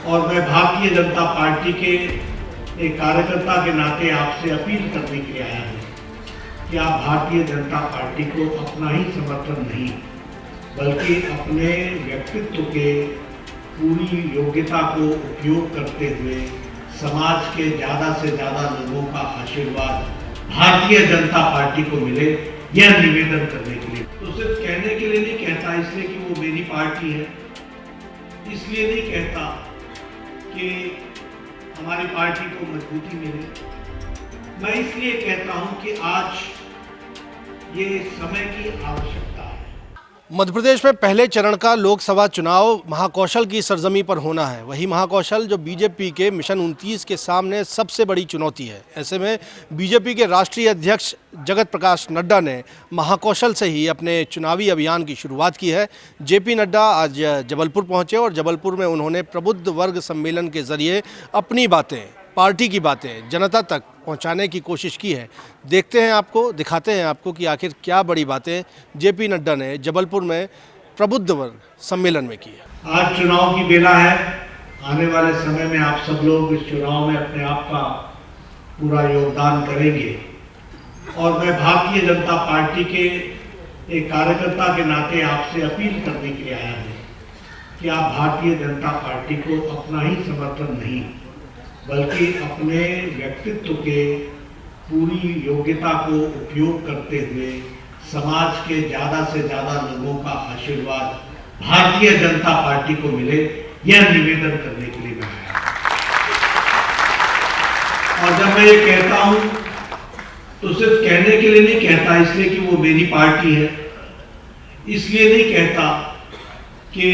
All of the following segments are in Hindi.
और मैं भारतीय जनता पार्टी के एक कार्यकर्ता के नाते आपसे अपील करने के लिए आया हूं कि आप भारतीय जनता पार्टी को अपना ही समर्थन नहीं बल्कि अपने व्यक्तित्व के पूरी योग्यता को उपयोग करते हुए समाज के ज़्यादा से ज़्यादा लोगों का आशीर्वाद भारतीय जनता पार्टी को मिले, यह निवेदन करने के लिए। तो सिर्फ कहने के लिए नहीं कहता इसलिए कि वो मेरी पार्टी है, इसलिए नहीं कहता कि हमारी पार्टी को मजबूती मिले। मैं इसलिए कहता हूं कि आज ये समय की आवश्यकता है। मध्य प्रदेश में पहले चरण का लोकसभा चुनाव महाकौशल की सरजमी पर होना है। वही महाकौशल जो बीजेपी के मिशन 29 के सामने सबसे बड़ी चुनौती है। ऐसे में बीजेपी के राष्ट्रीय अध्यक्ष जगत प्रकाश नड्डा ने महाकौशल से ही अपने चुनावी अभियान की शुरुआत की है। जेपी नड्डा आज जबलपुर पहुंचे और जबलपुर में उन्होंने प्रबुद्ध वर्ग सम्मेलन के जरिए अपनी बातें, पार्टी की बातें जनता तक पहुंचाने की कोशिश की है। देखते हैं, आपको दिखाते हैं आपको कि आखिर क्या बड़ी बातें जेपी नड्डा ने जबलपुर में प्रबुद्ध वर्ग सम्मेलन में की है। आज चुनाव की बेला है। आने वाले समय में आप सब लोग इस चुनाव में अपने आप का पूरा योगदान करेंगे और मैं भारतीय जनता पार्टी के एक कार्यकर्ता के नाते आपसे अपील करने के लिए आया हूं कि आप भारतीय जनता पार्टी को अपना ही समर्थन नहीं बल्कि अपने व्यक्तित्व के पूरी योग्यता को उपयोग करते हुए समाज के ज़्यादा से ज़्यादा लोगों का आशीर्वाद भारतीय जनता पार्टी को मिले, यह निवेदन करने के लिए मैं आया। और जब मैं ये कहता हूं तो सिर्फ कहने के लिए नहीं कहता इसलिए कि वो मेरी पार्टी है, इसलिए नहीं कहता कि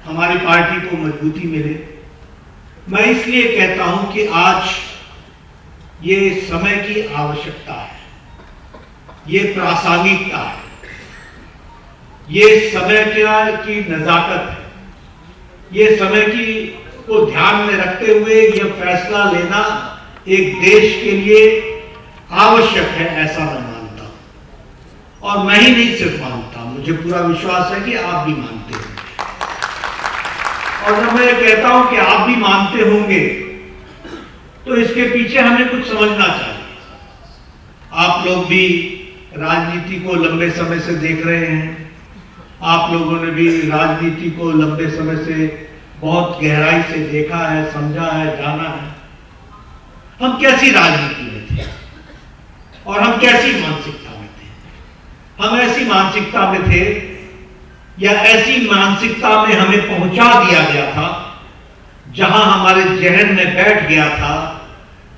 हमारी पार्टी को मजबूती मिले। मैं इसलिए कहता हूं कि आज ये समय की आवश्यकता है, ये प्रासंगिकता है, ये समय की नजाकत है, ये समय की को ध्यान में रखते हुए यह फैसला लेना एक देश के लिए आवश्यक है, ऐसा मैं मानता हूं। और मैं ही नहीं सिर्फ मानता, मुझे पूरा विश्वास है कि आप भी मानते हैं। और जब मैं कहता हूं कि आप भी मानते होंगे तो इसके पीछे हमें कुछ समझना चाहिए। आप लोग भी राजनीति को लंबे समय से देख रहे हैं, आप लोगों ने भी राजनीति को लंबे समय से बहुत गहराई से देखा है, समझा है, जाना है। हम कैसी राजनीति में थे और हम कैसी मानसिकता में थे? हम ऐसी मानसिकता में थे या ऐसी मानसिकता में हमें पहुंचा दिया गया था जहां हमारे जहन में बैठ गया था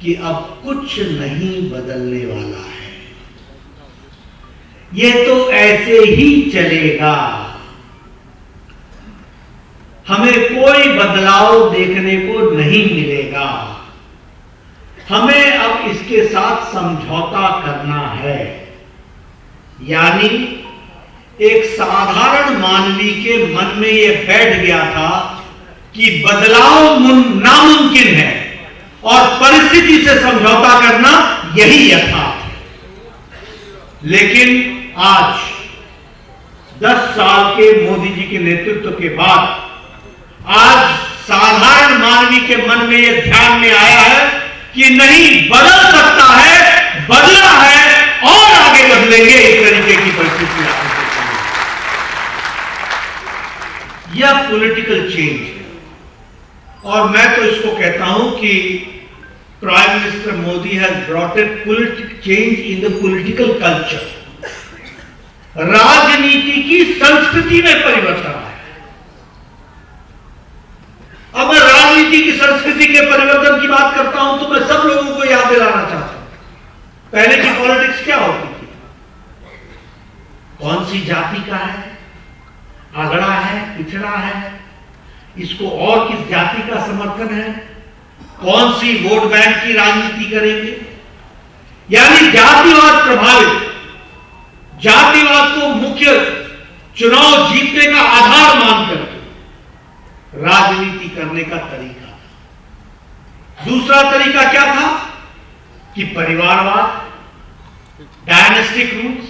कि अब कुछ नहीं बदलने वाला है, ये तो ऐसे ही चलेगा, हमें कोई बदलाव देखने को नहीं मिलेगा, हमें अब इसके साथ समझौता करना है। यानी एक साधारण मानवी के मन में यह बैठ गया था कि बदलाव नामुमकिन है और परिस्थिति से समझौता करना यही यथार्थ है। लेकिन आज 10 साल के मोदी जी के नेतृत्व के बाद आज साधारण मानवी के मन में यह ध्यान में आया है कि नहीं, बदल सकता है, बदला है और आगे बदलेंगे। इस तरीके की परिस्थिति आ सकती है। यह पॉलिटिकल चेंज है और मैं तो इसको कहता हूं कि prime minister Modi has brought a political change in the political culture. राजनीति की संस्कृति में परिवर्तन आया। अब मैं राजनीति की संस्कृति के परिवर्तन की बात करता हूं तो मैं सब लोगों को याद दिलाना चाहता हूं, पहले की पॉलिटिक्स क्या होती थी? कौन सी जाति का है, अगड़ा है, पिछड़ा है, इसको और किस जाति का समर्थन है, कौन सी वोट बैंक की राजनीति करेंगे। यानी जातिवाद प्रभावित, जातिवाद को मुख्य चुनाव जीतने का आधार मानकर राजनीति करने का तरीका था। दूसरा तरीका क्या था कि परिवारवाद, डायनेस्टिक रूल्स,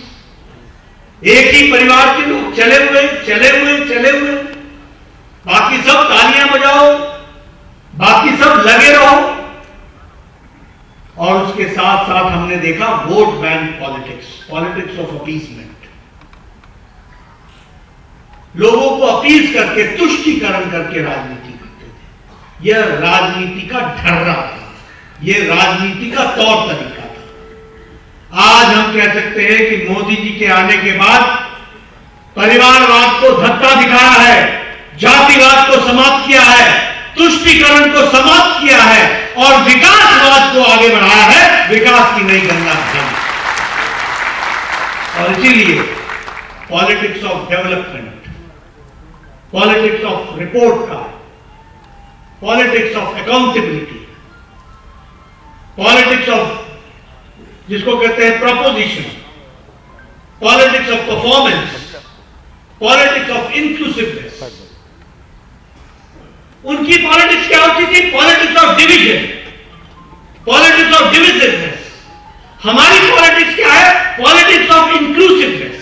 एक ही परिवार के लोग चले हुए, बाकी सब तालियां बजाओ, साथ साथ हमने देखा vote bank politics, politics of appeasement. लोगों को अपील करके, तुष्टीकरण करके राजनीति करते थे। यह राजनीति का ढर्रा था, यह राजनीति का तौर तरीका था। आज हम कह सकते हैं कि मोदी जी के आने के बाद परिवारवाद को धक्का दिखाया है, जातिवाद को समाप्त किया है, तुष्टीकरण को समाप्त किया है और विकासवाद को आगे बढ़ाया है, विकास की नई गंगा भरी। और इसीलिए politics of development, politics of report card, politics of accountability, politics of जिसको कहते हैं proposition, politics of performance, politics of inclusiveness. उनकी पॉलिटिक्स क्या होती थी? Politics of division, politics of divisiveness. हमारी पॉलिटिक्स क्या है? पॉलिटिक्स ऑफ इंक्लूसिवनेस,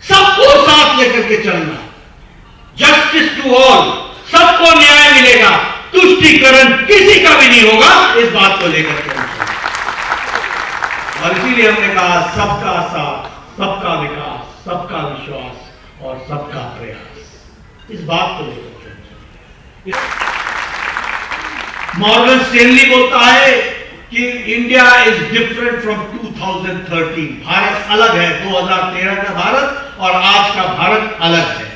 सबको साथ लेकर के चलना, जस्टिस टू ऑल, सबको न्याय मिलेगा, तुष्टीकरण किसी का भी नहीं होगा, इस बात को लेकर के। और इसीलिए हमने कहा सबका साथ, सबका विकास, सबका विश्वास और सबका प्रयास, इस बात को लेकर। मॉर्गन स्टैनली बोलता है कि India is different from 2013। Bharat अलग है, 2013 का भारत और आज का भारत अलग है।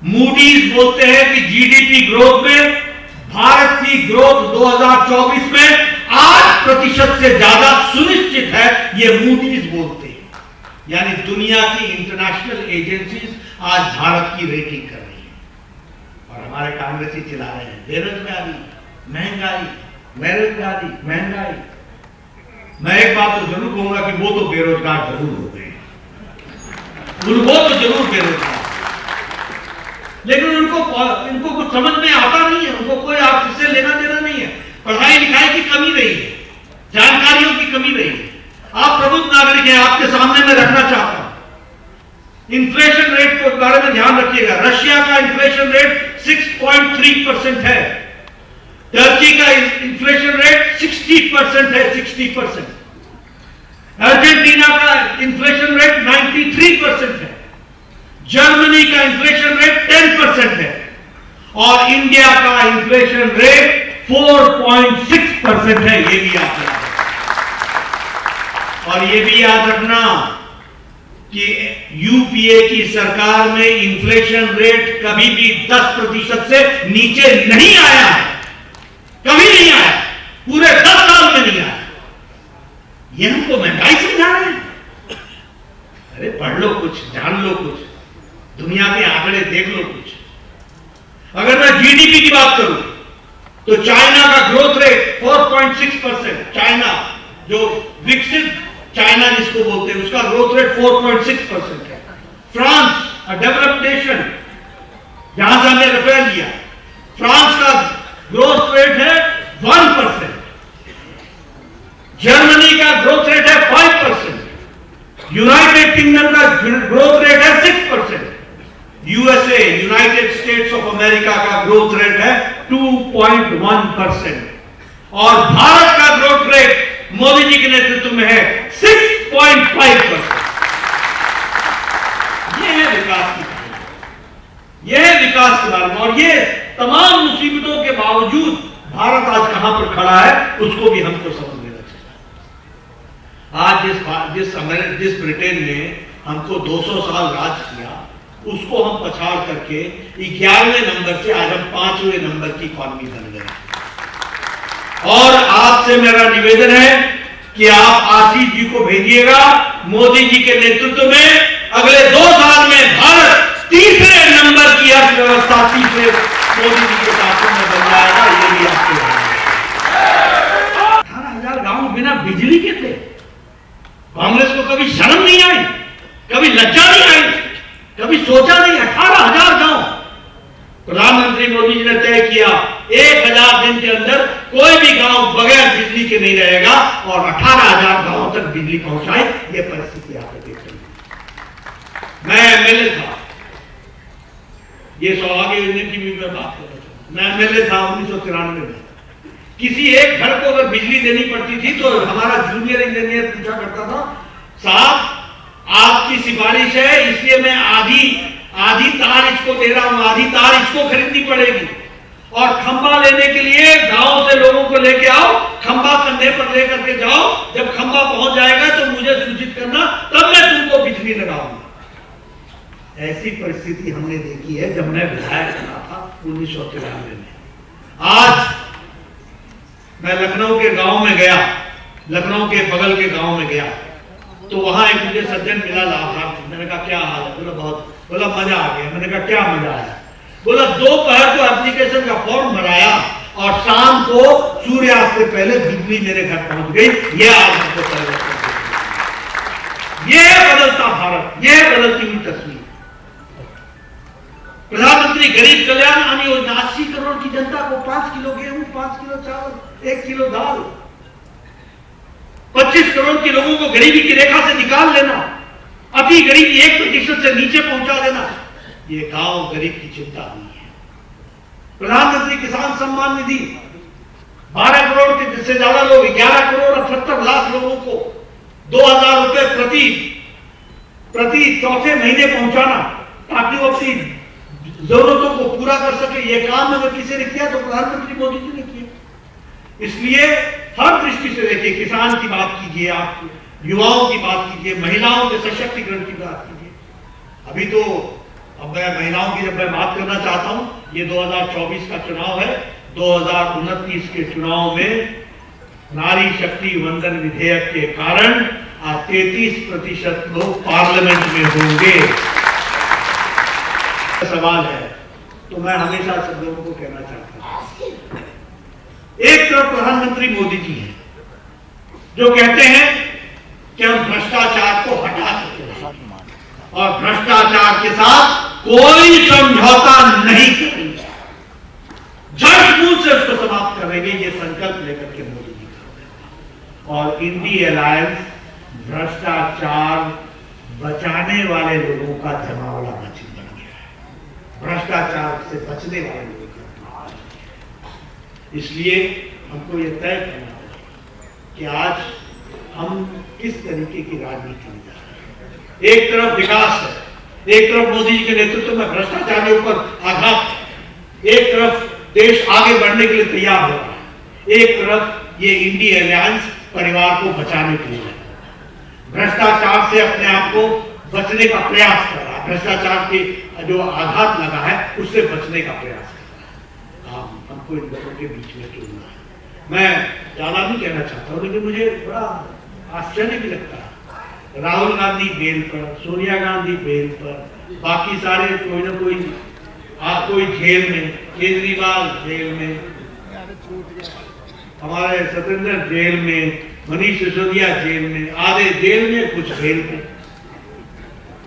मूडीज बोलते हैं कि जीडीपी ग्रोथ में भारत की ग्रोथ 2024 में 8% से ज्यादा सुनिश्चित है, ये मूडीज बोलते हैं। यानी दुनिया की इंटरनेशनल एजेंसीज आज भारत की रेटिंग कर रही है और हमारे कांग्रेसी चिल्ला रहे हैं बेरोजगारी, महंगाई, बेरोजगारी, महंगाई। मैं एक बात तो जरूर कहूंगा कि वो तो बेरोजगार जरूर हो गए, उनको तो जरूर बेरोजगार, लेकिन इनको कुछ समझ में आता नहीं है, उनको कोई आपसे लेना देना नहीं है। पढ़ाई लिखाई की कमी रही है, जानकारियों की कमी रही है। आप प्रबुद्ध नागरिक हैं, आपके सामने मैं रखना चाहता हूं। इन्फ्लेशन रेट के बारे में ध्यान रखिएगा। रशिया का इन्फ्लेशन रेट 6.3% है, टर्की का इन्फ्लेशन रेट 60% है, 60%। अर्जेंटीना का इन्फ्लेशन रेट 93% है, जर्मनी का इन्फ्लेशन रेट 10% है और इंडिया का इन्फ्लेशन रेट 4.6% है। ये भी याद रखना और ये भी याद रखना कि यूपीए की सरकार में इन्फ्लेशन रेट कभी भी 10% से नीचे नहीं आया है, कभी नहीं आया, पूरे 10 साल में नहीं आया। ये हमको महंगाई समझा रहे हैं? अरे पढ़ लो कुछ, जान लो कुछ, दुनिया के आंकड़े देख लो कुछ। अगर मैं जीडीपी की बात करूं तो चाइना का ग्रोथ रेट 4.6%, चाइना जो विकसित चाइना जिसको बोलते हैं उसका ग्रोथ रेट 4.6% है। फ्रांस, डेवलप्ड नेशन, जहां से हमने रेफर लिया, फ्रांस का ग्रोथ रेट है 1%, जर्मनी का ग्रोथ रेट है 5%, यूनाइटेड किंगडम का ग्रोथ रेट है 6%, USA, United states of America का ग्रोथ रेट है 2.1% और भारत का ग्रोथ रेट मोदी जी के नेतृत्व में है 6.5%। यह है विकास की कहानी, यह है विकास के बारे में। और ये तमाम मुसीबतों के बावजूद भारत आज कहां पर खड़ा है उसको भी हमको समझ लेना चाहिए। आज जिस ब्रिटेन ने हमको 200 साल राज किया, उसको हम पछाड़ करके 11वें नंबर से आज हम 5वें नंबर की इकॉनमी बन गए। और आपसे मेरा निवेदन है कि आप आशीष जी को भेजिएगा, मोदी जी के नेतृत्व में अगले 2 साल में भारत 3रे नंबर की अर्थव्यवस्था, 3रे मोदी जी के शासन में बन जाएगा। ये भी आपको 18,000 गांव बिना बिजली के थे। कांग्रेस को कभी शर्म नहीं आई, कभी लज्जा नहीं आई, कभी सोचा नहीं। 18,000 गांव प्रधानमंत्री मोदी जी ने तय किया 1000 दिन के अंदर कोई भी गांव बगैर बिजली के नहीं रहेगा और 18,000 गांवों तक बिजली पहुंचाए। यह परिस्थिति आप देख रहे हैं। मैं एमएलए था, ये सौभाग्य योजना की भी मैं बात कर रहा था। मैं एमएलए था 1993 में। किसी एक घर को अगर बिजली देनी पड़ती थी तो हमारा जूनियर इंजीनियर पूछा करता था, साहब आपकी सिफारिश है इसलिए मैं आधी तार इसको दे रहा हूं, आधी तार इसको खरीदनी पड़ेगी, और खंबा लेने के लिए गांव से लोगों को लेके आओ, खंबा कंधे पर लेकर के जाओ, जब खंबा पहुंच जाएगा तो मुझे सूचित करना, तब मैं तुमको बिजली लगाऊंगा। ऐसी परिस्थिति हमने देखी है जब मैं विधायक बना था 1993 में। आज मैं लखनऊ के गांव में गया, लखनऊ के बगल के गांव में गया, तो वहां एक मुझे सज्जन मिला लाभार्थी। मैंने कहा क्या हाल है? बोला मजा आ गया। मैंने कहा क्या मजा आया? बोला दोपहर को एप्लीकेशन का फॉर्म भराया और शाम को सूर्यास्त से पहले बिजली मेरे घर पहुंच गई। ये आज हमको परिवर्तन, ये बदलता भारत, ये बदलती हुई तस्वीर। प्रधानमंत्री गरीब कल्याण अन्न योजना, 80 करोड़ की जनता को 5 किलो गेहूं, 5 किलो चावल, 1 किलो दाल, 25 करोड़ के लोगों को गरीबी की रेखा से निकाल लेना, अति गरीबी 1% से नीचे पहुंचा देना, ये गांव गरीब की चिंता नहीं है। प्रधानमंत्री किसान सम्मान निधि 12 करोड़ के से ज्यादा लोग, 11 करोड़ 78 लाख लोगों को 2000 रुपए प्रति चौथे महीने पहुंचाना, ताकि वो अपनी जरूरतों को पूरा कर सके। ये काम अगर किसी ने किया तो प्रधानमंत्री मोदी जी ने किया। इसलिए हर दृष्टि से देखिए, किसान की बात कीजिए, आप युवाओं की बात कीजिए, महिलाओं के सशक्तिकरण की बात कीजिए। अभी तो अब मैं महिलाओं की जब मैं बात करना चाहता हूं, ये 2024 का चुनाव है, 2029 के चुनाव में नारी शक्ति वंदन विधेयक के कारण आज 33% लोग पार्लियामेंट में होंगे। सवाल है तो मैं हमेशा सब लोगों को कहना चाहता हूं, एक तरफ प्रधानमंत्री मोदी जी हैं जो कहते हैं कि हम भ्रष्टाचार को हटा सकते हैं और भ्रष्टाचार के साथ कोई समझौता नहीं करेंगे, झूठ से उसको समाप्त करेंगे, ये संकल्प लेकर के मोदी जी करते हैं। और इंडी अलायंस भ्रष्टाचार बचाने वाले लोगों का जमावड़ा बन गया है, भ्रष्टाचार से बचने वाले लोगों का। इसलिए हमको ये तय करना है कि आज हम किस तरीके की राजनीति में जा रहे हैं। एक तरफ विकास है, एक तरफ मोदी जी के नेतृत्व में भ्रष्टाचार के ऊपर आघात है, एक तरफ देश आगे बढ़ने के लिए तैयार हो रहा है, एक तरफ ये इंडी अलायंस परिवार को बचाने के लिए भ्रष्टाचार से अपने आप को बचने का प्रयास कर रहा है, भ्रष्टाचार के जो आघात लगा है उससे बचने का प्रयास कर रहा है। हमको इन दोनों के बीच में चुनना है। मैं ज्यादा नहीं कहना चाहता हूं, लेकिन मुझे बड़ा आश्चर्य भी लगता है, राहुल गांधी बेल पर, सोनिया गांधी बेल पर, बाकी सारे कोई ना कोई जेल में, केजरीवाल जेल में, हमारे सत्येंद्र जेल में, मनीष सिसोदिया जेल में, आधे जेल में, कुछ जेल में।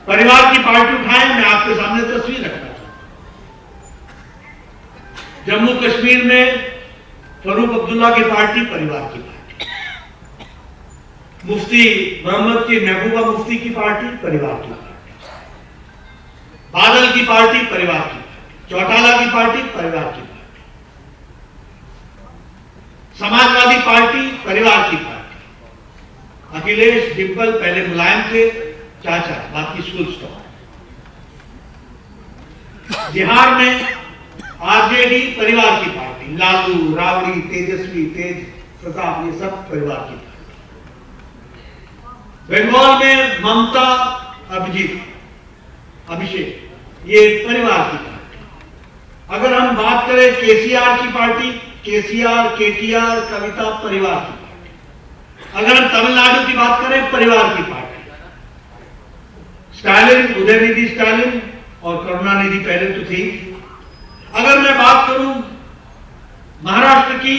परिवार की पार्टी उठाए, मैं आपके सामने तस्वीर रखना चाहता हूं। जम्मू कश्मीर में फरूक अब्दुल्ला की पार्टी परिवार की पार्टी, मुफ्ती मोहम्मद की महबूबा मुफ्ती की पार्टी परिवार की पार्टी, बादल की पार्टी परिवार की पार्टी, चौटाला की पार्टी परिवार की पार्टी, समाजवादी पार्टी परिवार की पार्टी, अखिलेश डिम्पल पहले मुलायम के चाचा, बाकी स्कूल स्टॉप। बिहार में आरजेडी परिवार की पार्टी, लालू, राबड़ी, तेजस्वी, तेज प्रताप, ये सब परिवार की पार्टी। बंगाल में ममता, अभिषेक, ये परिवार की पार्टी। अगर हम बात करें केसीआर की पार्टी, केसीआर, केटीआर, कविता परिवार की पार्टी। अगर हम तमिलनाडु की बात करें, परिवार की पार्टी। स्टालिन, उदयनिधि स्टालिन और करुणानिधि पहले तो थी। अगर मैं बात करूं महाराष्ट्र की,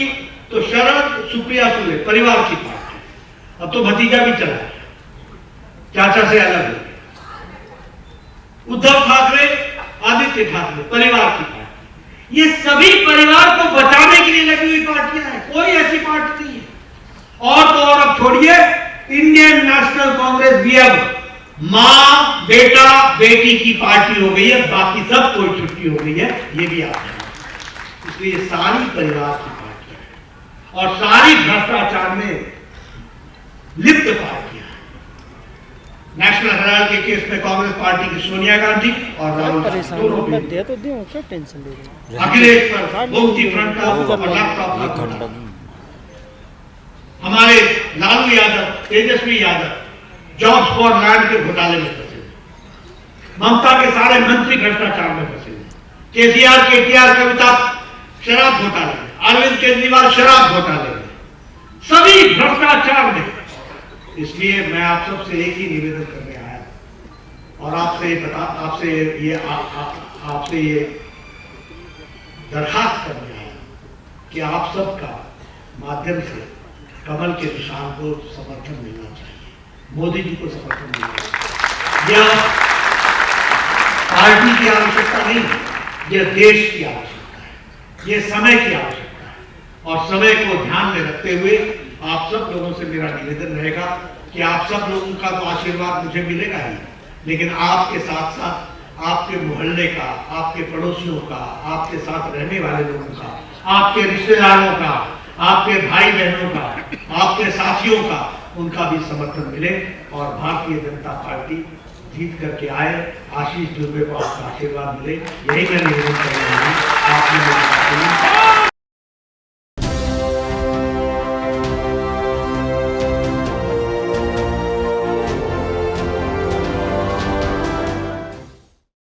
तो शरद, सुप्रिया सुले परिवार की पार्टी। अब तो भतीजा भी चला है, चाचा से अलग हो गया। उद्धव ठाकरे, आदित्य ठाकरे परिवार की पार्टी। ये सभी परिवार को बचाने के लिए लगी हुई पार्टियां हैं, कोई ऐसी पार्टी नहीं है। और तो और अब छोड़िए, इंडियन नेशनल कांग्रेस भी अब मां, बेटा, बेटी की पार्टी हो गई है, बाकी सब कोई छुट्टी हो गई है, ये भी आप जानते हैं। इसलिए सारी परिवार की पार्टी है। और सारी भ्रष्टाचार में लिप्त पार्टियां हैं। नेशनल हेराल्ड के केस में कांग्रेस पार्टी की सोनिया गांधी और राहुल गांधी दोनों भी अखिलेश पर गोमती फ्रंट का और लैपटॉप का हमारे Lalu Yadav, Tejashwi Yadav jobs for land के घोटाले में फंसे, ममता के सारे मंत्री भ्रष्टाचार में फंसे, केसीआर, केटीआर, कविता शराब घोटाले में, अरविंद केजरीवाल शराब घोटाले में, सभी भ्रष्टाचार में। इसलिए मैं आप सबसे एक ही निवेदन करने आया और आपसे ये दरखास्त करने आया कि आप सबका माध्यम से कमल के निशान को समर्थन मिलना चाहिए, मोदी जी को समर्थन मिलना चाहिए। यह पार्टी की आवश्यकता नहीं है, यह देश की आवश्यकता है, यह समय की आवश्यकता है। और समय को ध्यान में रखते हुए आप सब लोगों से मेरा निवेदन रहेगा कि आप सब लोगों का तो आशीर्वाद मुझे मिलेगा ही, लेकिन आपके साथ साथ आपके मोहल्ले का, आपके पड़ोसियों का, आपके साथ रहने वाले लोगों का, आपके रिश्तेदारों का, आपके भाई बहनों का, आपके साथियों का, उनका भी समर्थन मिले और भारतीय जनता पार्टी जीत करके आए। आशीष दुबे को आपका आशीर्वाद मिले, यही मैं निवेदन कर रहा हूँ। आपने